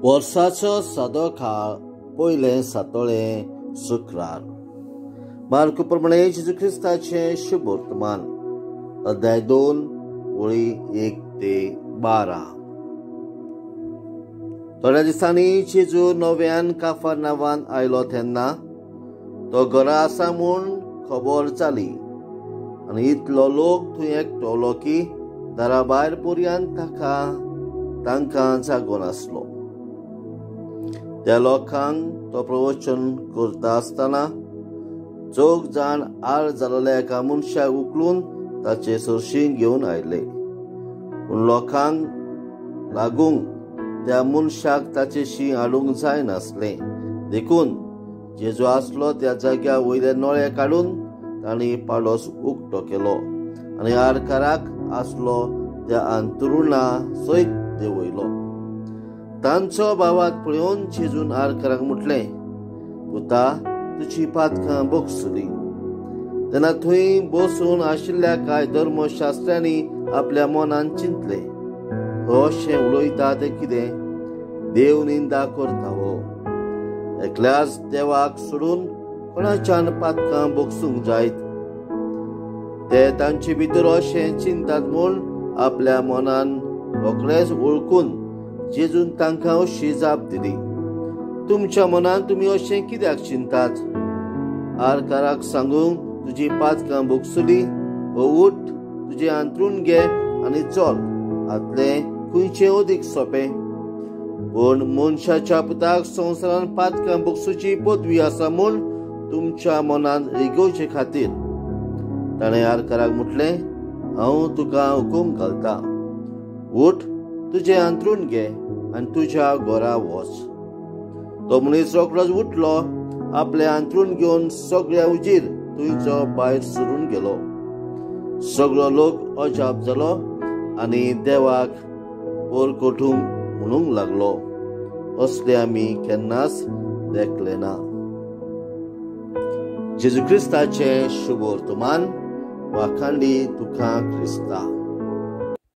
वर्साचो सादो काळ पयलें सातोळें शुक्रार मार्क प्रमाणे जेजू ख्रिस्ताचे शुभ वर्तमान अध्याय 2 वळी 1 ते 12। थोड्या दिसांनी जेजू नव्यान काफरनावान आयलो तेन्ना तो घरा आसा म्हूण खबर जाली आनी इतलो लोक थंय एकटवलो की दारा भायर पर्यंत तांकां जागो नासलो। त्या लोकांक तो प्रवचन करता आसतना जोग जाण आड जाल्ल्या एका मनशाक उखलून ताचे सरशीं घेवन आयले, पूण लोकांक लागूंक त्या मनशाक ताचे शीं हाडूंक जायनासलें। देखून जेजू आसलो त्या जाग्या वयले नळे काडून तांणी पाडोस उक्तो केलो आनी आडकाराक आसलो त्या अंतरुणा सयत देंवयलो। तांचो भावाक पळोवन जेजून आडकाराक म्हटलें, पुता, तुजी पातकां बोगसली। तेन्ना थंय बसून आशिल्ल्या कांय धर्मशास्त्र्यांनी आपल्या मनान चिंतलें, हो अशें उलयता तें कितें? देव निंदा करता हो। एकल्याच देवाक सोडून कोणाच्यान पातकां बोगसूंक जायत? ते तांचे भितर अशें चिंतात म्हूण आपल्या मनान रोखडेच वळखून जेजून तांकां अशी जाप दिली, तुमच्या मनान तुमी अशें कित्याक चिंतात? आडकाराक सांगूंक तुजी पातकां बोगसली, हो उठ, तुजें अंथरूण घे आनी चल। हातलें खंयचें अदीक सोंपें? पूण मनशाच्या पुताक संवसारान पातकां बोगसूची पदवी आसा म्हूण तुमच्या मनान रिगोवचे खातीर। ताणें आडकाराक म्हटलें, हांव तुका हुकूम घालता, उठ, तुजें अंथरूण घे आनी तुज्या घरा वच। तो मनीस रोखडोच उठलो, आपलें अंथरूण घेवन सगळ्या उजीर थंयचो भायर सरून गेलो। सगळो लोक अजाप जालो आनी देवाक परकोटूंक म्हणूंक लागलो, असलें आमी केन्नाच देखलें ना। जेजू ख्रिस्ताचें शुभ वर्तमान। वाखांडी तुका क्रिस्ता।